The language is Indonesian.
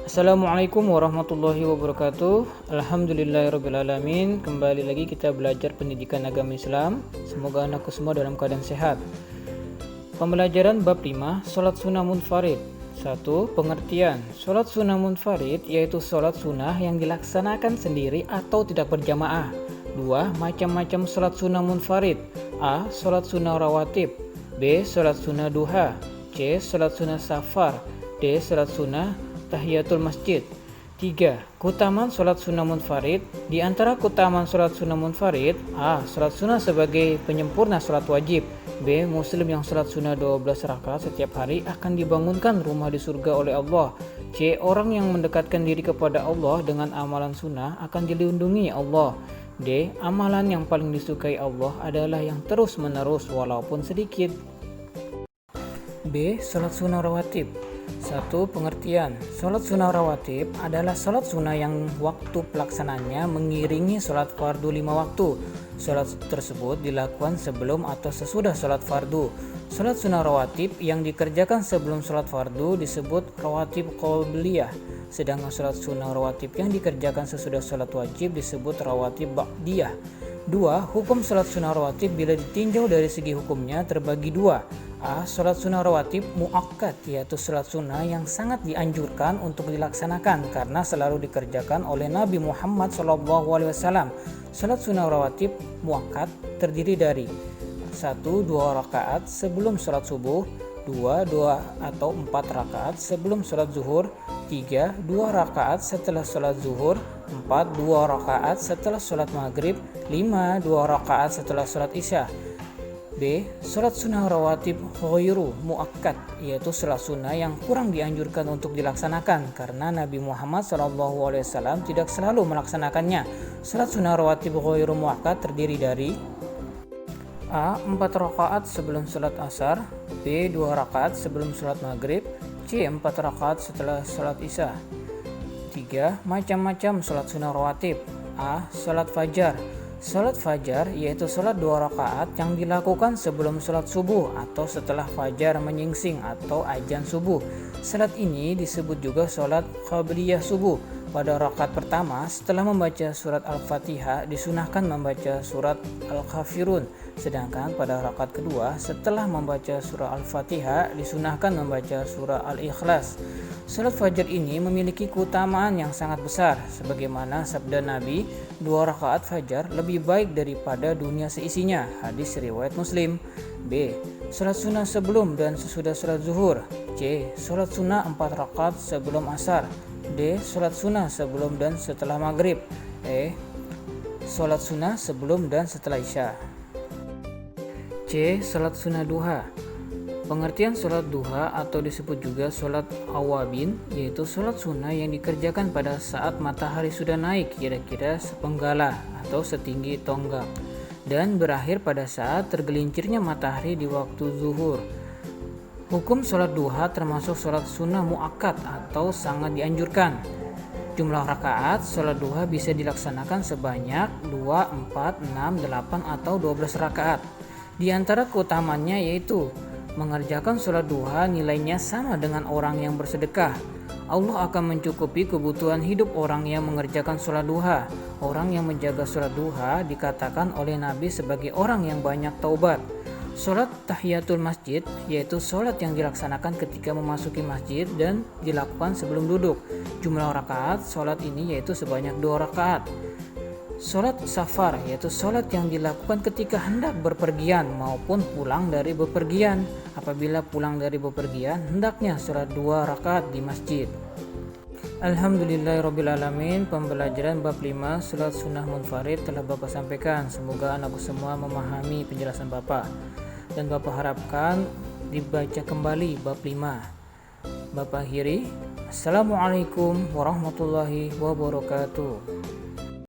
Assalamualaikum warahmatullahi wabarakatuh. Alhamdulillahirrabbilalamin. Kembali lagi kita belajar pendidikan agama Islam. Semoga anakku semua dalam keadaan sehat. Pembelajaran bab 5, Salat sunnah munfarid. 1. Pengertian. Salat sunnah munfarid yaitu salat sunnah yang dilaksanakan sendiri atau tidak berjamaah. 2. Macam-macam salat sunnah munfarid. A. Salat sunnah rawatib. B. Salat sunnah duha. C. Salat sunnah safar. D. Salat sunnah tahiyatul masjid. 3. Keutamaan salat sunnah munfarid. Di antara keutamaan salat sunnah munfarid: A. Salat sunnah sebagai penyempurna salat wajib. B. Muslim yang salat sunnah 12 rakaat setiap hari akan dibangunkan rumah di surga oleh Allah. C. Orang yang mendekatkan diri kepada Allah dengan amalan sunnah akan dilindungi Allah. D. Amalan yang paling disukai Allah adalah yang terus menerus walaupun sedikit. B. Salat sunnah rawatib. 1. Pengertian. Salat sunnah rawatib adalah salat sunnah yang waktu pelaksananya mengiringi salat fardu 5 waktu. Salat tersebut dilakukan sebelum atau sesudah salat fardu. Salat sunnah rawatib yang dikerjakan sebelum salat fardu disebut rawatib qobliyah, sedangkan salat sunnah rawatib yang dikerjakan sesudah salat wajib disebut rawatib ba'diyah. 2. Hukum salat sunnah rawatib bila ditinjau dari segi hukumnya terbagi dua. A. Salat sunnah rawatib muakkad, yaitu salat sunnah yang sangat dianjurkan untuk dilaksanakan karena selalu dikerjakan oleh Nabi Muhammad SAW. Salat sunnah rawatib muakkad terdiri dari 1. 2 rakaat sebelum salat subuh, 2 atau 4 rakaat sebelum salat zuhur, 3 2 rakaat setelah salat zuhur, 4 2 rakaat setelah salat maghrib, 5 2 rakaat setelah salat isya. B. Salat sunnah rawatib ghairu muakkad, yaitu salat sunnah yang kurang dianjurkan untuk dilaksanakan karena Nabi Muhammad SAW tidak selalu melaksanakannya. Salat sunnah rawatib ghairu muakkad terdiri dari A. 4 rakaat sebelum salat asar, B. 2 rakaat sebelum salat maghrib, C. 4 rakaat setelah salat isya. 3. Macam-macam salat sunnah rawatib. A. Salat fajar. Salat fajar yaitu salat 2 rakaat yang dilakukan sebelum salat subuh atau setelah fajar menyingsing atau azan subuh. Salat ini disebut juga salat qabliyah subuh. Pada rakaat pertama setelah membaca surat Al-Fatihah disunahkan membaca surat Al-Kafirun, sedangkan pada rakaat kedua setelah membaca surah Al-Fatihah disunahkan membaca surah Al-Ikhlas. Salat fajar ini memiliki keutamaan yang sangat besar, sebagaimana sabda Nabi, 2 rakaat fajar lebih baik daripada dunia seisinya. Hadis riwayat Muslim. B. Salat sunnah sebelum dan sesudah salat zuhur. C. Salat sunnah 4 rakaat sebelum asar. D. Salat sunnah sebelum dan setelah maghrib. E. Salat sunnah sebelum dan setelah isya. C. Salat sunnah duha. Pengertian salat duha atau disebut juga salat awabin yaitu salat sunnah yang dikerjakan pada saat matahari sudah naik kira-kira sepenggala atau setinggi tonggak dan berakhir pada saat tergelincirnya matahari di waktu zuhur. Hukum salat duha termasuk salat sunnah muakkad atau sangat dianjurkan. Jumlah rakaat salat duha bisa dilaksanakan sebanyak 2, 4, 6, 8 atau 12 rakaat. Di antara keutamaannya yaitu mengerjakan salat duha nilainya sama dengan orang yang bersedekah. Allah akan mencukupi kebutuhan hidup orang yang mengerjakan salat duha. Orang yang menjaga salat duha dikatakan oleh Nabi sebagai orang yang banyak taubat. Salat tahiyatul masjid yaitu salat yang dilaksanakan ketika memasuki masjid dan dilakukan sebelum duduk. Jumlah rakaat salat ini yaitu sebanyak 2 rakaat. Salat safar yaitu salat yang dilakukan ketika hendak berpergian maupun pulang dari bepergian. Apabila pulang dari bepergian, hendaknya salat 2 rakaat di masjid. Alhamdulillahirrabbilalamin. Pembelajaran bab 5 salat sunnah munfarid telah Bapak sampaikan. Semoga anakku semua memahami penjelasan Bapak. Dan Bapak harapkan dibaca kembali bab 5. Bapak akhiri. Assalamualaikum warahmatullahi wabarakatuh.